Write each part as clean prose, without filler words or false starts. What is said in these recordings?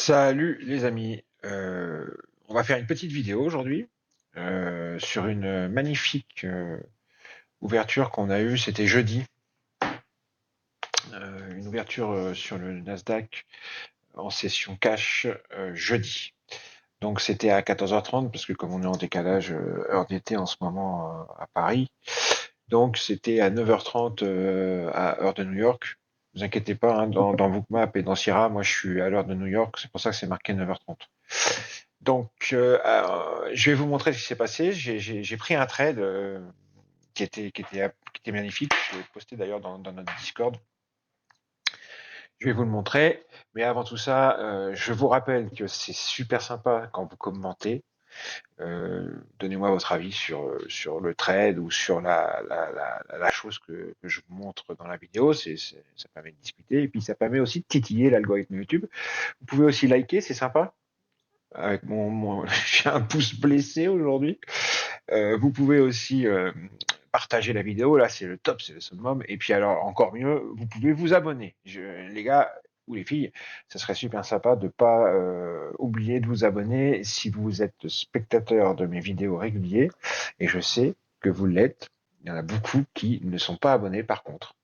Salut les amis. On va faire une petite vidéo aujourd'hui sur une magnifique ouverture qu'on a eue, c'était jeudi, une ouverture sur le Nasdaq en session cash jeudi. Donc c'était à 14h30 parce que comme on est en décalage heure d'été en ce moment à Paris, donc c'était à 9h30 à heure de New York. Ne vous inquiétez pas, hein, dans Bookmap et dans Sierra, moi je suis à l'heure de New York, c'est pour ça que c'est marqué 9h30. Donc, je vais vous montrer ce qui s'est passé. J'ai pris un trade qui était magnifique. Je l'ai posté d'ailleurs dans notre Discord. Je vais vous le montrer. Mais avant tout ça, je vous rappelle que c'est super sympa quand vous commentez. Donnez-moi votre avis sur le trade ou sur la chose que je vous montre dans la vidéo. Ça permet de discuter et puis ça permet aussi de titiller l'algorithme YouTube. Vous pouvez aussi liker, c'est sympa. Avec j'ai un pouce blessé aujourd'hui. Vous pouvez aussi partager la vidéo, là c'est le top, c'est le summum. Et puis alors encore mieux, vous pouvez vous abonner. Les gars ou les filles, ça serait super sympa de pas oublier de vous abonner si vous êtes spectateur de mes vidéos réguliers. Et je sais que vous l'êtes. Il y en a beaucoup qui ne sont pas abonnés par contre.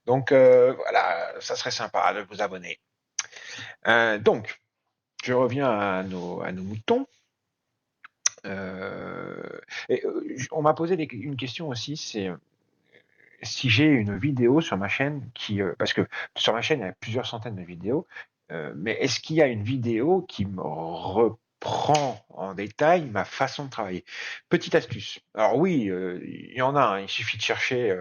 Donc voilà, ça serait sympa de vous abonner. Donc, je reviens à nos moutons. On m'a posé une question aussi, c'est si j'ai une vidéo sur ma chaîne parce que sur ma chaîne il y a plusieurs centaines de vidéos, mais est-ce qu'il y a une vidéo qui me reprend en détail ma façon de travailler? Petite astuce. Alors oui, il y en a, hein, il suffit de chercher.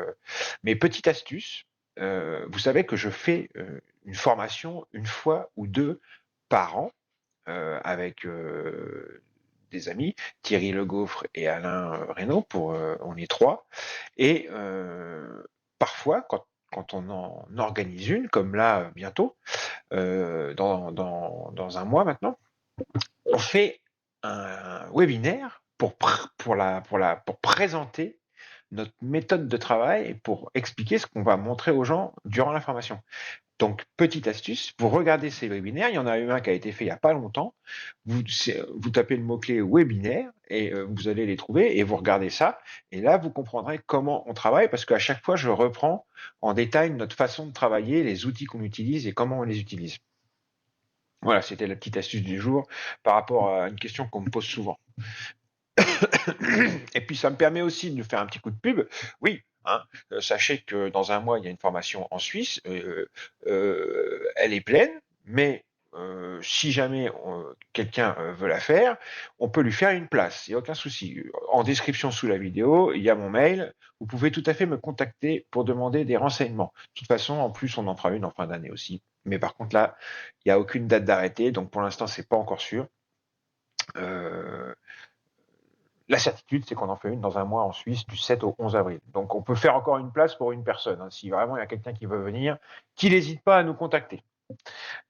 Mais petite astuce, vous savez que je fais une formation une fois ou deux par an avec des amis, Thierry Le Gaufre et Alain Reynaud, on est trois. Et parfois, quand on en organise une, comme là bientôt, dans un mois maintenant, on fait un webinaire pour présenter notre méthode de travail et pour expliquer ce qu'on va montrer aux gens durant la formation. Donc, petite astuce, vous regardez ces webinaires, il y en a eu un qui a été fait il n'y a pas longtemps, vous tapez le mot-clé webinaire et vous allez les trouver et vous regardez ça, et là vous comprendrez comment on travaille, parce qu'à chaque fois je reprends en détail notre façon de travailler, les outils qu'on utilise et comment on les utilise. Voilà, c'était la petite astuce du jour par rapport à une question qu'on me pose souvent. Et puis ça me permet aussi de faire un petit coup de pub. Oui, hein, sachez que dans un mois, il y a une formation en Suisse. Elle est pleine, mais si jamais quelqu'un veut la faire, on peut lui faire une place. Il n'y a aucun souci. En description sous la vidéo, il y a mon mail. Vous pouvez tout à fait me contacter pour demander des renseignements. De toute façon, en plus, on en fera une en fin d'année aussi. Mais par contre, là, il n'y a aucune date d'arrêté. Donc pour l'instant, c'est pas encore sûr. Euh, la certitude, c'est qu'on en fait une dans un mois en Suisse du 7 au 11 avril. Donc on peut faire encore une place pour une personne. Hein. Si vraiment il y a quelqu'un qui veut venir, qu'il n'hésite pas à nous contacter.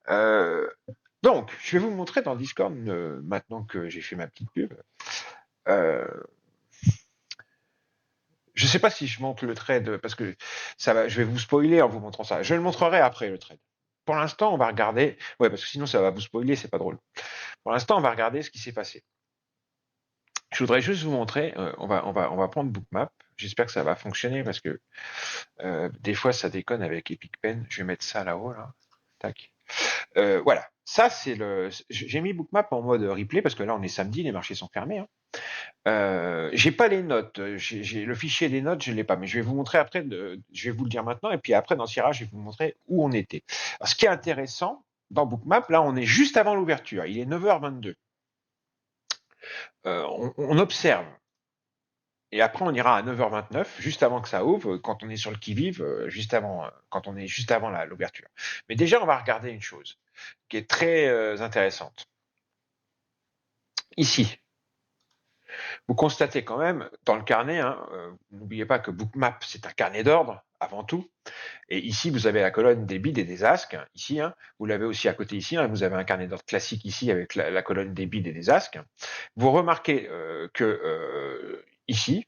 Euh, donc, je vais vous montrer dans Discord, maintenant que j'ai fait ma petite pub. Euh, je ne sais pas si je montre le trade, parce que je vais vous spoiler en vous montrant ça. Je le montrerai après, le trade. Pour l'instant, on va regarder. Ouais, parce que sinon, ça va vous spoiler, c'est pas drôle. Pour l'instant, on va regarder ce qui s'est passé. Je voudrais juste vous montrer, on va prendre Bookmap. J'espère que ça va fonctionner parce que des fois ça déconne avec Epic Pen. Je vais mettre ça là-haut, là. Tac. Voilà. Ça, j'ai mis Bookmap en mode replay parce que là on est samedi, les marchés sont fermés. Hein. J'ai pas les notes. J'ai le fichier des notes, je l'ai pas. Mais je vais vous montrer après. Je vais vous le dire maintenant et puis après dans Sierra, je vais vous montrer où on était. Alors, ce qui est intéressant dans Bookmap, là on est juste avant l'ouverture. Il est 9h22. On observe. Et après, on ira à 9h29, juste avant que ça ouvre, quand on est sur le qui-vive, quand on est juste avant l'ouverture. Mais déjà, on va regarder une chose qui est très intéressante. Ici, vous constatez quand même dans le carnet, hein, n'oubliez pas que Bookmap, c'est un carnet d'ordre avant tout. Et ici, vous avez la colonne des bids et des asks. Ici, hein, vous l'avez aussi à côté ici. Hein, vous avez un carnet d'ordre classique ici avec la colonne des bids et des asks. Vous remarquez que ici,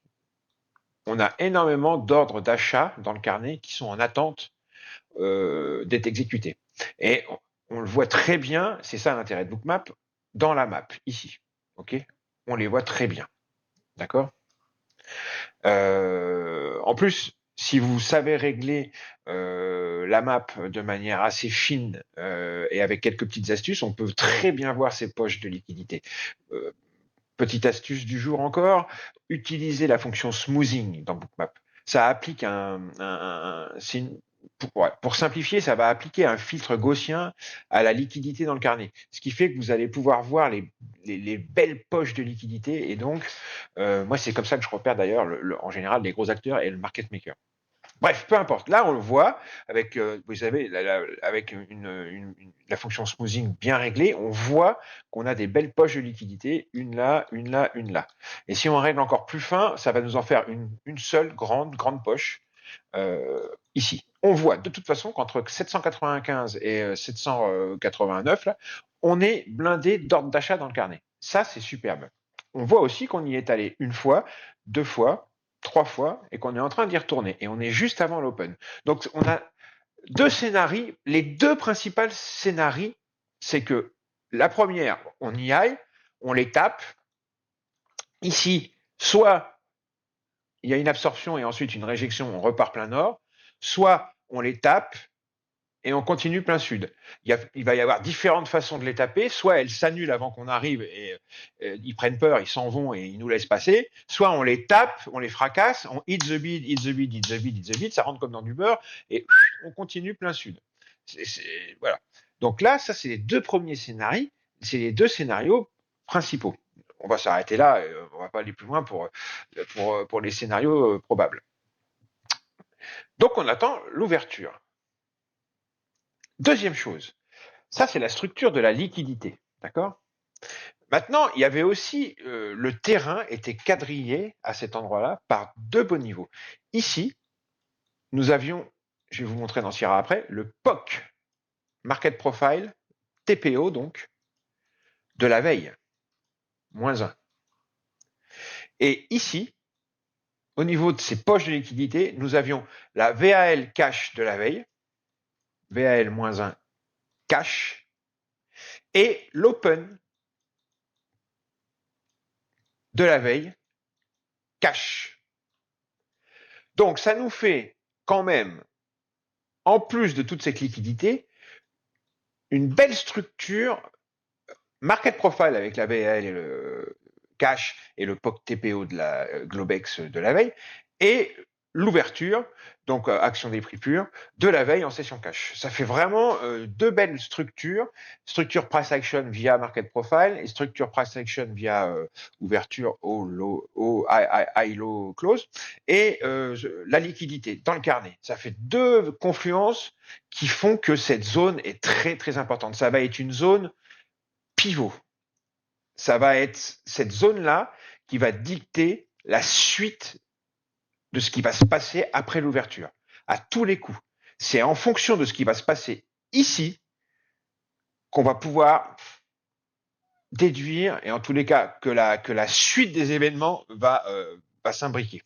on a énormément d'ordres d'achat dans le carnet qui sont en attente d'être exécutés. Et on le voit très bien, c'est ça l'intérêt de Bookmap, dans la map, ici. Ok, on les voit très bien. D'accord. En plus, si vous savez régler la map de manière assez fine et avec quelques petites astuces, on peut très bien voir ces poches de liquidité. Euh, Petite astuce du jour encore, utilisez la fonction smoothing dans Bookmap. Ça applique pour simplifier, ça va appliquer un filtre gaussien à la liquidité dans le carnet. Ce qui fait que vous allez pouvoir voir les belles poches de liquidité. Et donc, moi, c'est comme ça que je repère d'ailleurs, en général, les gros acteurs et le market maker. Bref, peu importe. Là, on le voit avec, vous savez, avec la fonction smoothing bien réglée, on voit qu'on a des belles poches de liquidité, une là, une là, une là. Et si on règle encore plus fin, ça va nous en faire une seule grande poche ici. On voit de toute façon qu'entre 795 et 789, là, on est blindé d'ordre d'achat dans le carnet. Ça, c'est superbe. On voit aussi qu'on y est allé une fois, deux fois, trois fois, et qu'on est en train d'y retourner. Et on est juste avant l'open. Donc, on a deux scénarios. Les deux principales scénarios, c'est que la première, on y aille, on les tape. Ici, soit il y a une absorption et ensuite une réjection, on repart plein nord, soit on les tape et on continue plein sud. Il va y avoir différentes façons de les taper, soit elles s'annulent avant qu'on arrive et ils prennent peur, ils s'en vont et ils nous laissent passer, soit on les tape, on les fracasse, on hit the bid, hit the bid, hit the bid, hit the bid, ça rentre comme dans du beurre et on continue plein sud. Voilà. Donc là, ça c'est les deux premiers scénarios, c'est les deux scénarios principaux. On va s'arrêter là, on va pas aller plus loin pour les scénarios probables. Donc on attend l'ouverture. Deuxième chose, ça c'est la structure de la liquidité, d'accord? Maintenant, il y avait aussi le terrain était quadrillé à cet endroit-là par deux beaux niveaux. Ici, nous avions, je vais vous montrer dans Sierra après, le POC, Market Profile, TPO donc, de la veille, moins 1. Et ici, au niveau de ces poches de liquidité, nous avions la VAL cash de la veille, VAL moins 1 cash, et l'open de la veille cash. Donc ça nous fait quand même, en plus de toute cette liquidité, une belle structure market profile avec la VAL et le cash et le POC TPO de la Globex de la veille, et l'ouverture, donc action des prix purs, de la veille en session cash. Ça fait vraiment deux belles structures, structure price action via market profile et structure price action via ouverture au high low close, et la liquidité dans le carnet. Ça fait deux confluences qui font que cette zone est très très importante. Ça va être une zone pivot. Ça va être cette zone-là qui va dicter la suite de ce qui va se passer après l'ouverture, à tous les coups. C'est en fonction de ce qui va se passer ici qu'on va pouvoir déduire, et en tous les cas, que la suite des événements va s'imbriquer.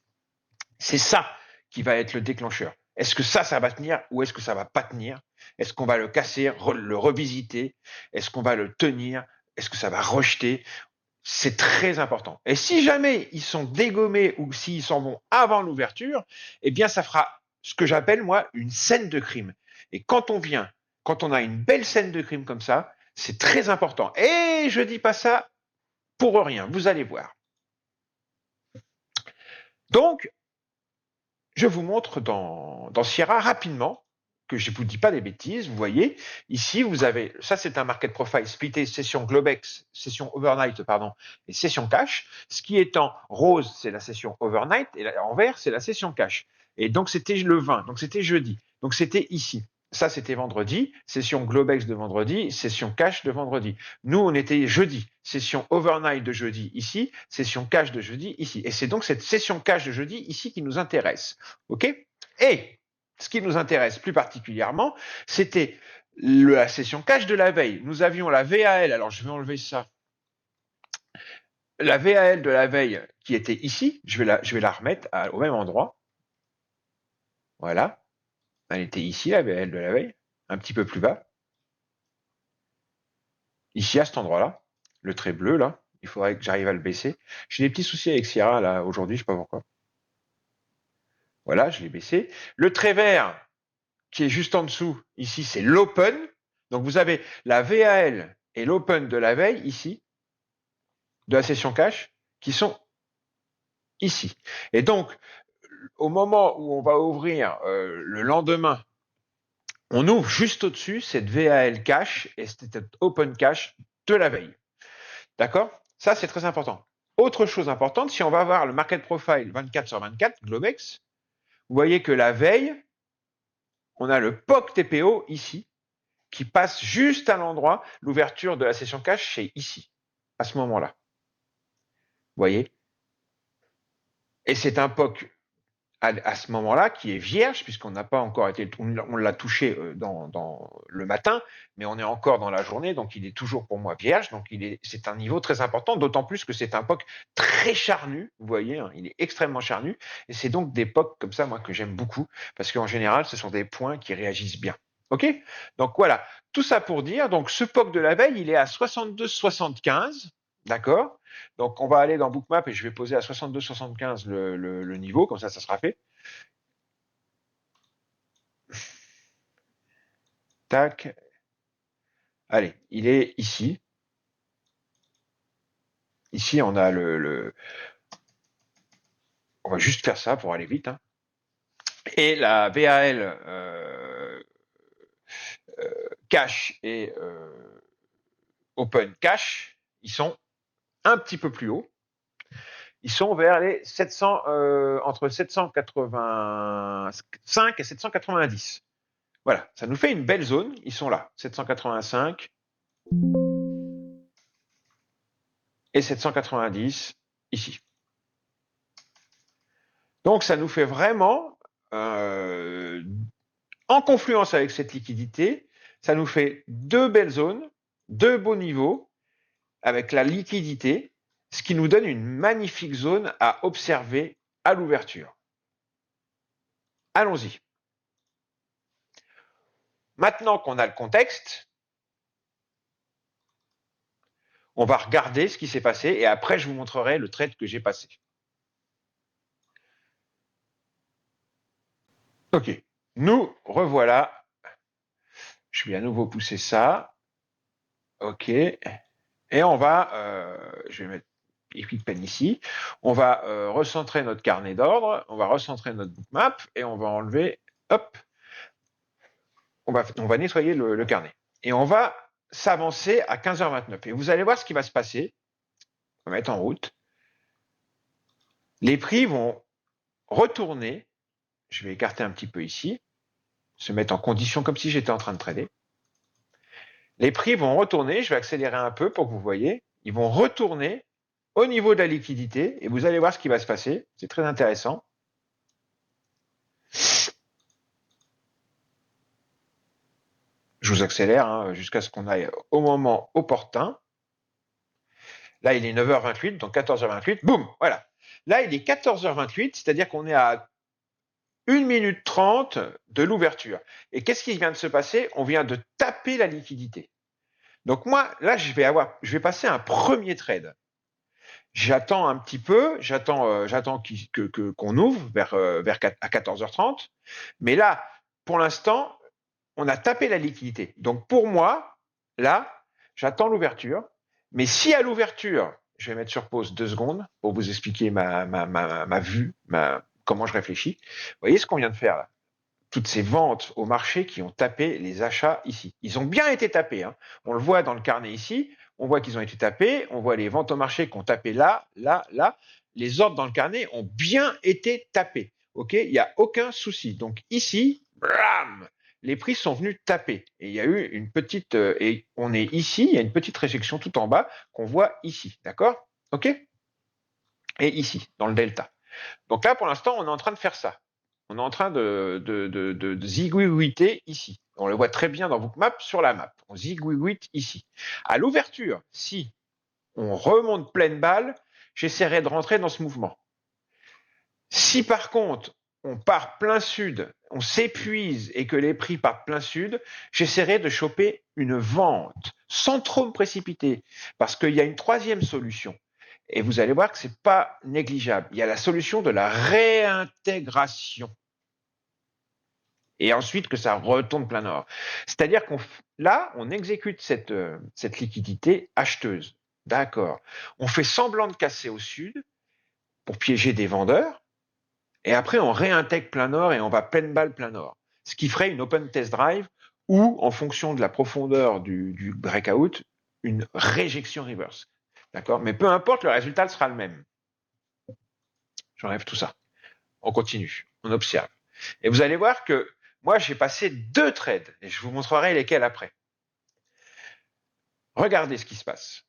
C'est ça qui va être le déclencheur. Est-ce que ça va tenir ou est-ce que ça va pas tenir? Est-ce qu'on va le casser, le revisiter? Est-ce qu'on va le tenir? Est-ce que ça va rejeter? C'est très important. Et si jamais ils sont dégommés ou s'ils s'en vont avant l'ouverture, eh bien, ça fera ce que j'appelle, moi, une scène de crime. Et quand on a une belle scène de crime comme ça, c'est très important. Et je dis pas ça pour rien, vous allez voir. Donc, je vous montre dans Sierra rapidement, que je ne vous dis pas des bêtises, vous voyez, ici vous avez, ça c'est un market profile splitté session Globex, session overnight, pardon, et session cash. Ce qui est en rose, c'est la session overnight, et en vert, c'est la session cash. Et donc c'était le 20, donc c'était jeudi, donc c'était ici. Ça, c'était vendredi, session Globex de vendredi, session cash de vendredi. Nous, on était jeudi, session overnight de jeudi ici, session cash de jeudi ici. Et c'est donc cette session cash de jeudi ici qui nous intéresse. OK? Et ce qui nous intéresse plus particulièrement, c'était la session cash de la veille. Nous avions la VAL, alors je vais enlever ça. La VAL de la veille qui était ici, je vais la remettre au même endroit. Voilà. Elle était ici, la VAL de la veille, un petit peu plus bas. ici à cet endroit-là, le trait bleu là, il faudrait que j'arrive à le baisser. J'ai des petits soucis avec Sierra là aujourd'hui, je sais pas pourquoi. Voilà, je l'ai baissé. Le trait vert qui est juste en dessous, ici, c'est l'open. Donc vous avez la VAL et l'open de la veille ici, de la session cash, qui sont ici. Et donc, au moment où on va ouvrir le lendemain, on ouvre juste au-dessus cette VAL cash et cette open cash de la veille. D'accord? Ça, c'est très important. Autre chose importante, si on va voir le market profile 24 sur 24, Globex, vous voyez que la veille, on a le POC TPO ici, qui passe juste à l'endroit, l'ouverture de la session cash, c'est ici, à ce moment-là. Vous voyez? Et c'est un POC à ce moment-là qui est vierge, puisqu'on n'a pas encore été, on l'a touché dans le matin, mais on est encore dans la journée, donc il est toujours pour moi vierge, donc c'est un niveau très important, d'autant plus que c'est un POC très charnu, vous voyez, hein, il est extrêmement charnu, et c'est donc des POC comme ça, moi, que j'aime beaucoup, parce qu'en général, ce sont des points qui réagissent bien. Ok? Donc voilà, tout ça pour dire, donc ce POC de la veille, il est à 62,75, d'accord? Donc on va aller dans Bookmap et je vais poser à 62,75 le niveau, comme ça sera fait. Tac. Allez, il est ici. Ici, on a on va juste faire ça pour aller vite. Hein. Et la VAL cache et open cache, ils sont un petit peu plus hauts. Ils sont vers les 700, entre 785 et 790. Voilà, ça nous fait une belle zone. Ils sont là, 785 et 790 ici. Donc ça nous fait vraiment, en confluence avec cette liquidité, ça nous fait deux belles zones, deux beaux niveaux avec la liquidité, ce qui nous donne une magnifique zone à observer à l'ouverture. Allons-y. Maintenant qu'on a le contexte, on va regarder ce qui s'est passé et après je vous montrerai le trade que j'ai passé. Ok, nous revoilà. Je vais à nouveau pousser ça. Ok. Et on va, je vais mettre Epic Pen ici, on va recentrer notre carnet d'ordre, on va recentrer notre bookmap et on va enlever, hop, on va nettoyer le carnet. Et on va s'avancer à 15h29. Et vous allez voir ce qui va se passer. On va mettre en route. Les prix vont retourner. Je vais écarter un petit peu ici, se mettre en condition comme si j'étais en train de trader. Les prix vont retourner, je vais accélérer un peu pour que vous voyez, ils vont retourner au niveau de la liquidité et vous allez voir ce qui va se passer, c'est très intéressant. Je vous accélère hein, jusqu'à ce qu'on aille au moment opportun. Là, il est 9h28, donc 14h28, boum, voilà. Là, il est 14h28, c'est-à-dire qu'on est à 1 minute 30 de l'ouverture. Et qu'est-ce qui vient de se passer? On vient de taper la liquidité. Donc moi, là, je vais passer un premier trade. J'attends un petit peu, j'attends qu'on ouvre à 14h30. Mais là, pour l'instant, on a tapé la liquidité. Donc pour moi, là, j'attends l'ouverture. Mais si à l'ouverture, je vais mettre sur pause 2 secondes pour vous expliquer ma vue, comment je réfléchis. Vous voyez ce qu'on vient de faire là? Toutes ces ventes au marché qui ont tapé les achats ici. Ils ont bien été tapés. Hein. On le voit dans le carnet ici. On voit qu'ils ont été tapés. On voit les ventes au marché qui ont tapé là, là, là. Les ordres dans le carnet ont bien été tapés. Ok, il n'y a aucun souci. Donc ici, blam, les prix sont venus taper. Et il y a eu une petite, et on est ici, il y a une petite réjection tout en bas qu'on voit ici. D'accord? Ok? Et ici, dans le delta. Donc là, pour l'instant, on est en train de faire ça. On est en train de zigouiller ici. On le voit très bien dans Bookmap sur la map. On zigouille ici. À l'ouverture, si on remonte pleine balle, j'essaierai de rentrer dans ce mouvement. Si par contre, on part plein sud, on s'épuise et que les prix partent plein sud, j'essaierai de choper une vente sans trop me précipiter parce qu'il y a une troisième solution. Et vous allez voir que c'est pas négligeable. Il y a la solution de la réintégration. Et ensuite que ça retourne plein nord. C'est-à-dire là, on exécute cette liquidité acheteuse. D'accord. On fait semblant de casser au sud pour piéger des vendeurs. Et après, on réintègre plein nord et on va pleine balle plein nord. Ce qui ferait une open test drive ou, en fonction de la profondeur du breakout, une réjection reverse. D'accord? Mais peu importe, le résultat sera le même. J'enlève tout ça. On continue. On observe. Et vous allez voir que moi, j'ai passé 2 trades et je vous montrerai lesquels après. Regardez ce qui se passe.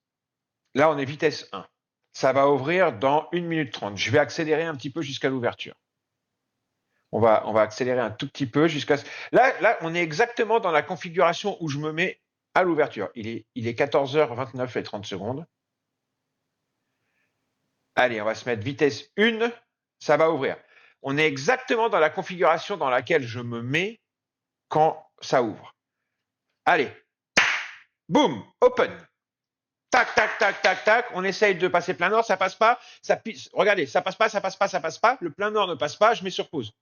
Là, on est vitesse 1. Ça va ouvrir dans 1 minute 30. Je vais accélérer un petit peu jusqu'à l'ouverture. On va accélérer un tout petit peu jusqu'à... Là, on est exactement dans la configuration où je me mets à l'ouverture. Il est 14h29 et 30 secondes. Allez, on va se mettre vitesse 1. Ça va ouvrir. On est exactement dans la configuration dans laquelle je me mets quand ça ouvre. Allez. Boum, open. Tac, tac, tac, tac, tac. On essaye de passer plein nord, ça passe pas. Regardez, ça passe pas, ça passe pas, ça passe pas. Le plein nord ne passe pas, je mets sur pause.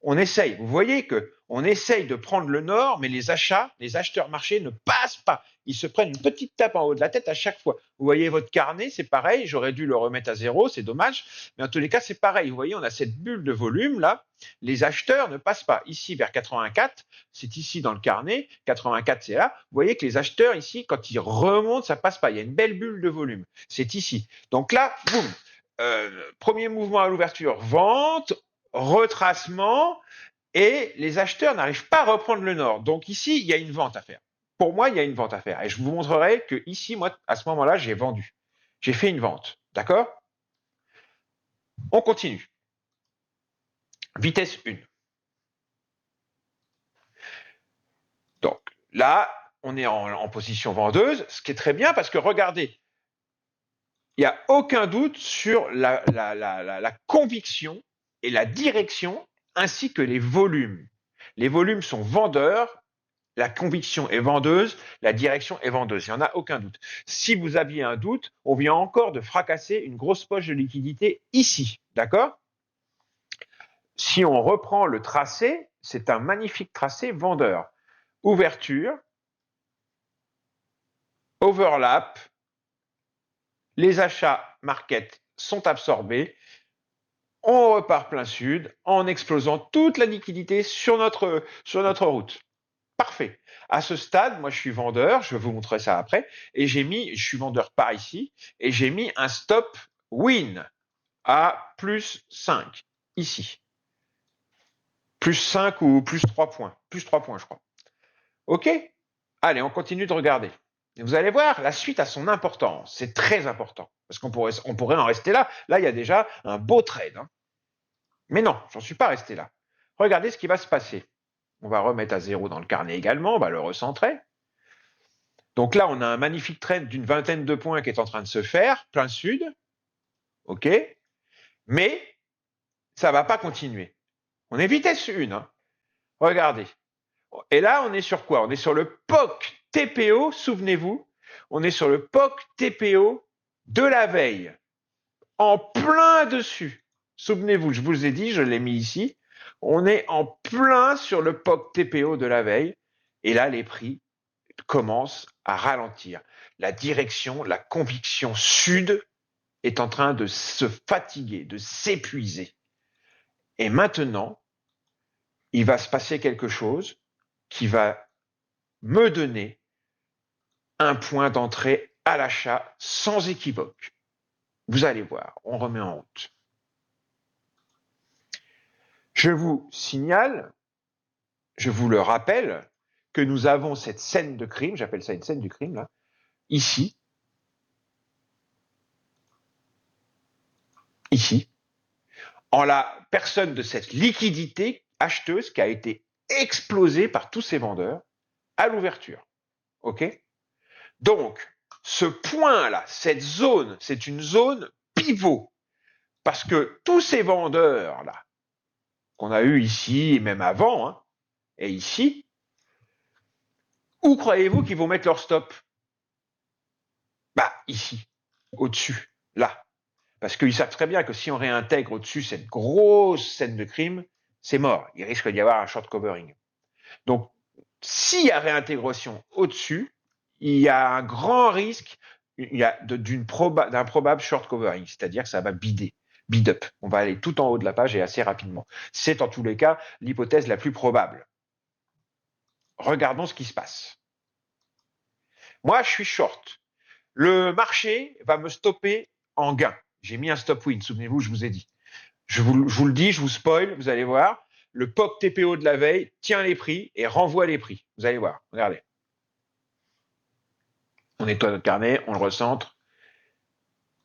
On essaye. Vous voyez que on essaye de prendre le nord, mais les acheteurs marchés ne passent pas. Ils se prennent une petite tape en haut de la tête à chaque fois. Vous voyez votre carnet, c'est pareil. J'aurais dû le remettre à 0, c'est dommage. Mais en tous les cas, c'est pareil. Vous voyez, on a cette bulle de volume là. Les acheteurs ne passent pas. Ici, vers 84, c'est ici dans le carnet. 84, c'est là. Vous voyez que les acheteurs ici, quand ils remontent, ça passe pas. Il y a une belle bulle de volume. C'est ici. Donc là, boum. Premier mouvement à l'ouverture, vente, retracement, et les acheteurs n'arrivent pas à reprendre le nord. Donc ici, il y a une vente à faire. Pour moi, il y a une vente à faire. Et je vous montrerai que ici, moi, à ce moment-là, j'ai vendu. J'ai fait une vente. D'accord? On continue. Vitesse 1. Donc là, on est en position vendeuse, ce qui est très bien parce que regardez, il n'y a aucun doute sur la conviction et la direction ainsi que les volumes. Les volumes sont vendeurs, la conviction est vendeuse, la direction est vendeuse. Il n'y en a aucun doute. Si vous aviez un doute, on vient encore de fracasser une grosse poche de liquidité ici. D'accord? Si on reprend le tracé, c'est un magnifique tracé vendeur. Ouverture, overlap, les achats market sont absorbés, on repart plein sud en explosant toute la liquidité sur notre route. Parfait. À ce stade, moi je suis vendeur, je vais vous montrer ça après, et je suis vendeur par ici, et j'ai mis un stop win à plus 5, ici. Plus 5 ou plus 3 points. Plus 3 points, je crois. OK? Allez, on continue de regarder. Et vous allez voir, la suite a son importance. C'est très important. Parce qu'on pourrait en rester là. Là, il y a déjà un beau trade. Hein. Mais non, j'en suis pas resté là. Regardez ce qui va se passer. On va remettre à 0 dans le carnet également. On va le recentrer. Donc là, on a un magnifique trade d'une vingtaine de points qui est en train de se faire, plein sud. OK? Mais ça ne va pas continuer. On est vitesse 1. Hein. Regardez. Et là, on est sur quoi? On est sur le POC TPO, souvenez-vous. On est sur le POC TPO de la veille. En plein dessus. Souvenez-vous, je vous ai dit, je l'ai mis ici. On est en plein sur le POC TPO de la veille. Et là, les prix commencent à ralentir. La direction, la conviction sud est en train de se fatiguer, de s'épuiser. Et maintenant, il va se passer quelque chose qui va me donner un point d'entrée à l'achat sans équivoque. Vous allez voir, on remet en route. Je vous signale, je vous le rappelle, que nous avons cette scène de crime, j'appelle ça une scène du crime, là, ici, en la personne de cette liquidité acheteuse qui a été explosée par tous ces vendeurs à l'ouverture. OK? Donc, ce point-là, cette zone, c'est une zone pivot. Parce que tous ces vendeurs-là, qu'on a eu ici, et même avant, hein, et ici, où croyez-vous qu'ils vont mettre leur stop? Bah, ici, au-dessus, là. Parce qu'ils savent très bien que si on réintègre au-dessus cette grosse scène de crime, c'est mort. Il risque d'y avoir un short covering. Donc, s'il y a réintégration au-dessus, il y a un grand risque d'un probable short covering, c'est-à-dire que ça va bid up. On va aller tout en haut de la page et assez rapidement. C'est en tous les cas l'hypothèse la plus probable. Regardons ce qui se passe. Moi, je suis short. Le marché va me stopper en gain. J'ai mis un stop win, souvenez-vous, je vous ai dit. Je vous le dis, je vous spoil, vous allez voir. Le POC TPO de la veille tient les prix et renvoie les prix. Vous allez voir, regardez. On nettoie notre carnet, on le recentre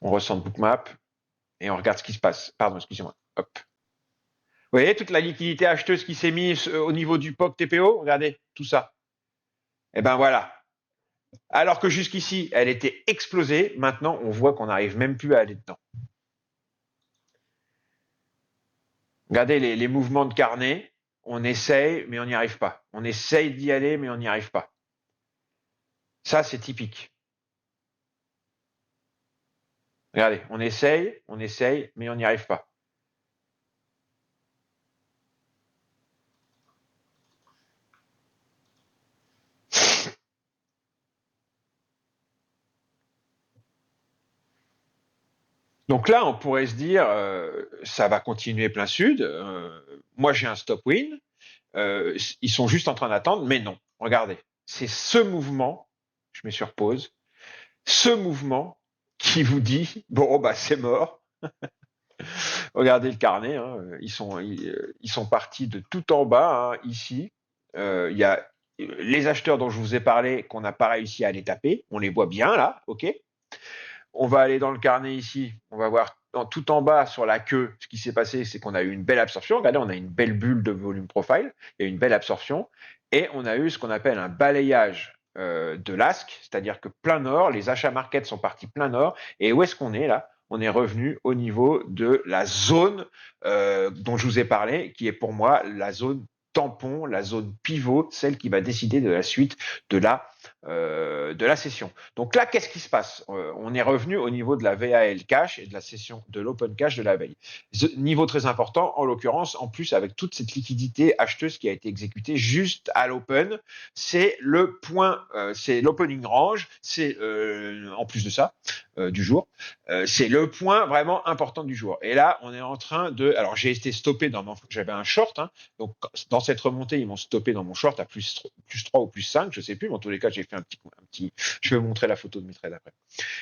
Bookmap et on regarde ce qui se passe. Pardon, excusez-moi. Hop. Vous voyez toute la liquidité acheteuse qui s'est mise au niveau du POC TPO? Regardez, tout ça. Et ben voilà. Alors que jusqu'ici, elle était explosée, maintenant on voit qu'on n'arrive même plus à aller dedans. Regardez les mouvements de carnet, on essaye, mais on n'y arrive pas. On essaye d'y aller, mais on n'y arrive pas. Ça, c'est typique. Regardez, on essaye, mais on n'y arrive pas. Donc là, on pourrait se dire, ça va continuer plein sud. Moi, j'ai un stop win. Ils sont juste en train d'attendre, mais non. Regardez, c'est ce mouvement, je mets sur pause, ce mouvement qui vous dit, bon, bah c'est mort. Regardez le carnet, hein, ils sont partis de tout en bas, hein, ici. Il y a les acheteurs dont je vous ai parlé qu'on n'a pas réussi à les taper. On les voit bien là, ok. On va aller dans le carnet ici. On va voir tout en bas sur la queue. Ce qui s'est passé, c'est qu'on a eu une belle absorption. Regardez, on a une belle bulle de volume profile. Il y a eu une belle absorption. Et on a eu ce qu'on appelle un balayage de l'asque, c'est-à-dire que plein nord, les achats market sont partis plein nord. Et où est-ce qu'on est là? On est revenu au niveau de la zone dont je vous ai parlé, qui est pour moi la zone tampon, la zone pivot, celle qui va décider de la suite de la session. Donc là, qu'est-ce qui se passe? On est revenu au niveau de la VAL cash et de la session de l'open cash de la veille. Niveau très important, en l'occurrence, en plus avec toute cette liquidité acheteuse qui a été exécutée juste à l'open, c'est le point, c'est l'opening range, c'est en plus de ça du jour, c'est le point vraiment important du jour. Et là, on est en train de, alors j'ai été stoppé j'avais un short, hein, donc dans cette remontée, ils m'ont stoppé dans mon short à plus 3 ou plus 5, je sais plus, mais en tous les cas, j'ai fait un petit, je vais vous montrer la photo de mes trades après.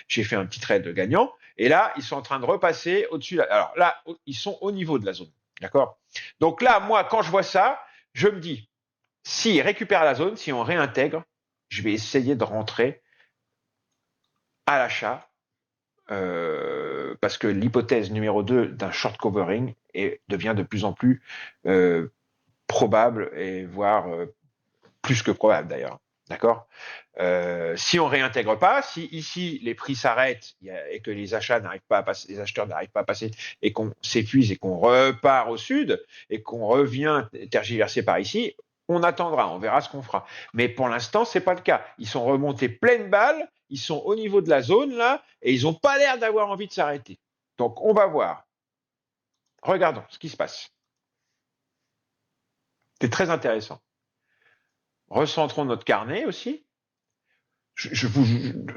J'ai fait un petit trade gagnant, et là, ils sont en train de repasser au-dessus, alors là, ils sont au niveau de la zone, d'accord? Donc là, moi, quand je vois ça, je me dis, s'ils récupèrent la zone, si on réintègre, je vais essayer de rentrer à l'achat, parce que l'hypothèse numéro 2 d'un short covering devient de plus en plus probable, et voire plus que probable d'ailleurs. D'accord? Si on réintègre pas, si ici les prix s'arrêtent et que les achats n'arrivent pas à passer, les acheteurs n'arrivent pas à passer, et qu'on s'épuise et qu'on repart au sud et qu'on revient tergiverser par ici, on attendra, on verra ce qu'on fera. Mais pour l'instant, c'est pas le cas. Ils sont remontés pleine balle, ils sont au niveau de la zone là, et ils n'ont pas l'air d'avoir envie de s'arrêter. Donc on va voir. Regardons ce qui se passe. C'est très intéressant. Recentrons notre carnet aussi.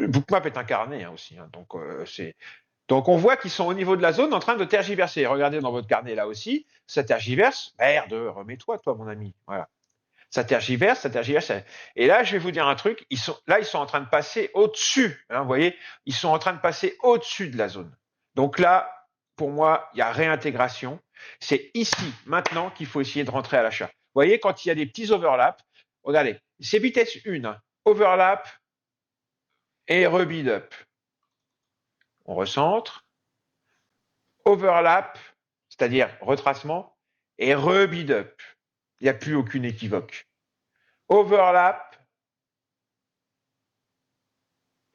Bookmap est un carnet hein, aussi, hein, donc on voit qu'ils sont au niveau de la zone en train de tergiverser. Regardez dans votre carnet là aussi, ça tergiverse. Merde, remets-toi, toi, mon ami. Voilà. Ça tergiverse. Et là, je vais vous dire un truc. Ils sont en train de passer au-dessus. Hein, vous voyez, ils sont en train de passer au-dessus de la zone. Donc là, pour moi, il y a réintégration. C'est ici, maintenant, qu'il faut essayer de rentrer à l'achat. Vous voyez, quand il y a des petits overlaps, regardez, c'est vitesse 1, hein, overlap et rebid up. On recentre, overlap, c'est-à-dire retracement, et rebid up. Il n'y a plus aucune équivoque. Overlap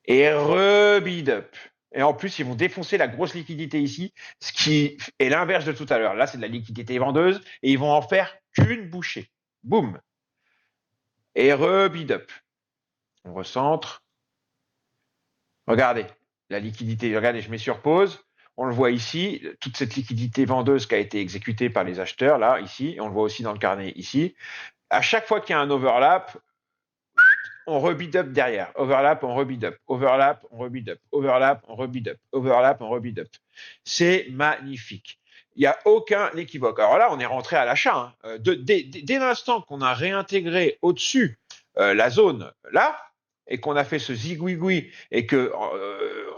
et rebid up. Et en plus, ils vont défoncer la grosse liquidité ici, ce qui est l'inverse de tout à l'heure. Là, c'est de la liquidité vendeuse et ils vont en faire qu'une bouchée. Boum. Et rebid up. On recentre. Regardez, la liquidité. Regardez, je mets sur pause. On le voit ici, toute cette liquidité vendeuse qui a été exécutée par les acheteurs, là, ici. On le voit aussi dans le carnet, ici. À chaque fois qu'il y a un overlap, on rebid up derrière. Overlap, on rebid up. Overlap, on rebid up. Overlap, on rebid up. Overlap, on rebid up. C'est magnifique. Il n'y a aucun équivoque. Alors là, on est rentré à l'achat. Hein. Dès l'instant qu'on a réintégré au-dessus la zone là, et qu'on a fait ce zigouigoui, et que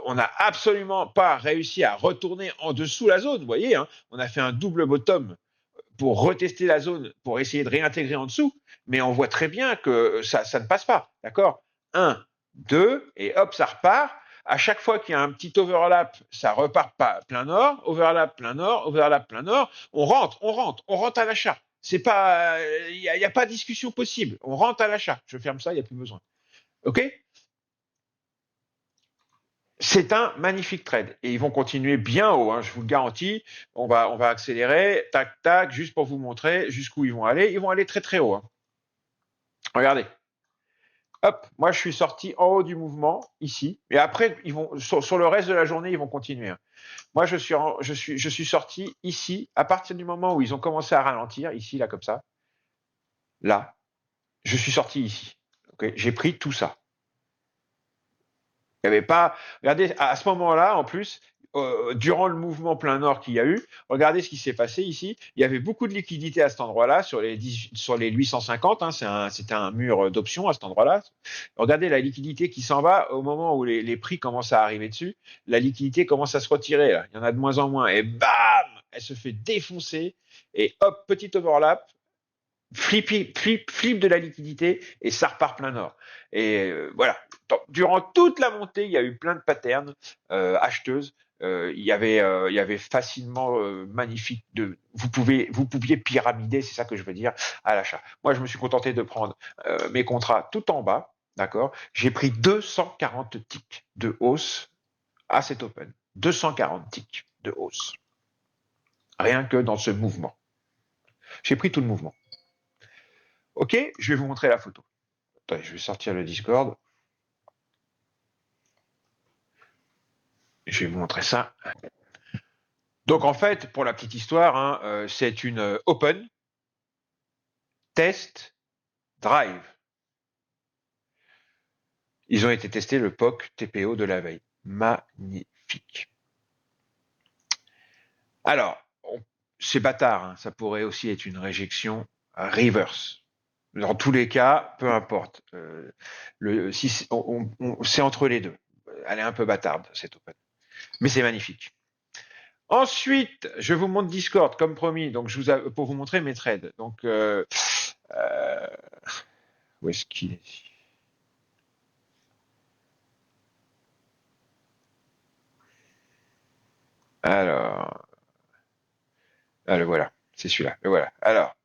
on n'a absolument pas réussi à retourner en dessous la zone, vous voyez, hein, on a fait un double bottom pour retester la zone, pour essayer de réintégrer en dessous, mais on voit très bien que ça ne passe pas, d'accord? 1, 2, et hop, ça repart. À chaque fois qu'il y a un petit overlap, ça repart pas plein nord, overlap plein nord, overlap plein nord. On rentre à l'achat. C'est pas, il y a pas de discussion possible. On rentre à l'achat. Je ferme ça, il n'y a plus besoin. Ok? C'est un magnifique trade et ils vont continuer bien haut, hein, je vous le garantis. On va accélérer, tac tac, juste pour vous montrer jusqu'où ils vont aller. Ils vont aller très très haut. Hein. Regardez. Hop, moi je suis sorti en haut du mouvement ici, et après ils vont sur le reste de la journée ils vont continuer. Hein. Moi je suis sorti ici à partir du moment où ils ont commencé à ralentir ici là comme ça. Là, je suis sorti ici. Okay, j'ai pris tout ça. Il n'y avait pas. Regardez, à ce moment-là, en plus, durant le mouvement plein nord qu'il y a eu, regardez ce qui s'est passé ici. Il y avait beaucoup de liquidités à cet endroit-là, sur les 850. Hein, c'était un mur d'options à cet endroit-là. Regardez la liquidité qui s'en va au moment où les prix commencent à arriver dessus. La liquidité commence à se retirer. Là. Il y en a de moins en moins. Et bam, elle se fait défoncer. Et hop, petit overlap flip de la liquidité et ça repart plein nord. Et voilà. Durant toute la montée, il y a eu plein de patterns acheteuses. Il y avait facilement magnifique de. Vous pouviez pyramider, c'est ça que je veux dire, à l'achat. Moi, je me suis contenté de prendre mes contrats tout en bas, d'accord. J'ai pris 240 ticks de hausse à cet open. 240 ticks de hausse. Rien que dans ce mouvement. J'ai pris tout le mouvement. Ok, je vais vous montrer la photo. Attendez, je vais sortir le Discord. Je vais vous montrer ça. Donc en fait, pour la petite histoire, hein, c'est une Open Test Drive. Ils ont été testés le POC TPO de la veille. Magnifique. Alors, c'est bâtard, hein, ça pourrait aussi être une réjection reverse. Dans tous les cas, peu importe. Si c'est entre les deux. Elle est un peu bâtarde, cette Open. Mais c'est magnifique. Ensuite, je vous montre Discord comme promis, donc pour vous montrer mes trades. Donc, où est-ce qu'il est? Alors, le voilà, c'est celui-là. Le voilà. Alors,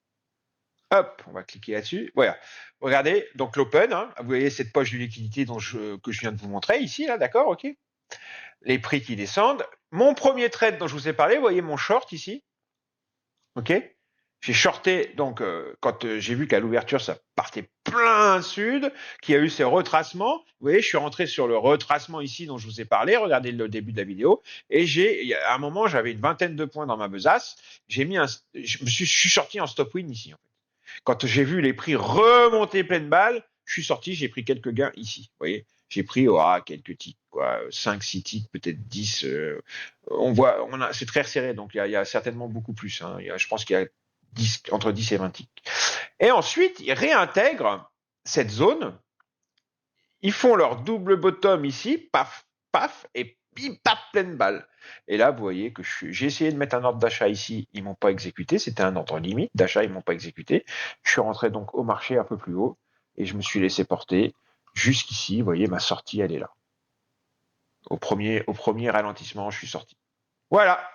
hop, on va cliquer là-dessus. Voilà. Regardez, donc l'open, hein, vous voyez cette poche de liquidité que je viens de vous montrer ici, là, d'accord, ok. Les prix qui descendent. Mon premier trade dont je vous ai parlé, vous voyez mon short ici, ok. J'ai shorté, donc quand j'ai vu qu'à l'ouverture ça partait plein sud, qu'il y a eu ces retracements. Vous voyez, je suis rentré sur le retracement ici dont je vous ai parlé. Regardez le début de la vidéo. Et à un moment, j'avais une vingtaine de points dans ma besace. Je suis sorti en stop win ici. En fait. Quand j'ai vu les prix remonter pleine balle, je suis sorti, j'ai pris quelques gains ici. Vous voyez, j'ai pris quelques ticks, quoi, 5, 6 ticks, peut-être 10. C'est très resserré, donc il y a certainement beaucoup plus. Hein. Je pense qu'il y a entre 10 et 20 ticks. Et ensuite, ils réintègrent cette zone. Ils font leur double bottom ici, paf, paf, et paf, pleine balle. Et là, vous voyez que j'ai essayé de mettre un ordre d'achat ici, ils m'ont pas exécuté. C'était un ordre limite d'achat, ils m'ont pas exécuté. Je suis rentré donc au marché un peu plus haut et je me suis laissé porter jusqu'ici. Vous voyez, ma sortie, elle est là. Au premier ralentissement, je suis sorti. Voilà.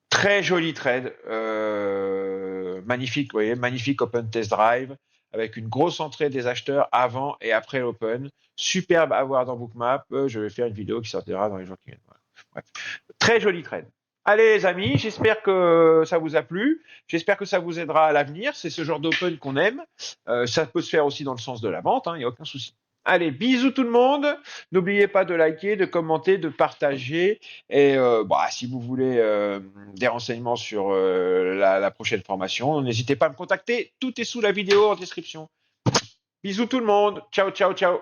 Très joli trade, magnifique, vous voyez, magnifique open test drive. avec une grosse entrée des acheteurs avant et après l'open. Superbe à voir dans Bookmap. Je vais faire une vidéo qui sortira dans les jours qui viennent. Voilà. Bref. Très joli trade. Allez les amis, j'espère que ça vous a plu. J'espère que ça vous aidera à l'avenir. C'est ce genre d'open qu'on aime. Ça peut se faire aussi dans le sens de la vente, il n'y a aucun souci. Allez, bisous tout le monde. N'oubliez pas de liker, de commenter, de partager. Et si vous voulez des renseignements sur la prochaine formation, n'hésitez pas à me contacter. Tout est sous la vidéo en description. Bisous tout le monde. Ciao, ciao, ciao.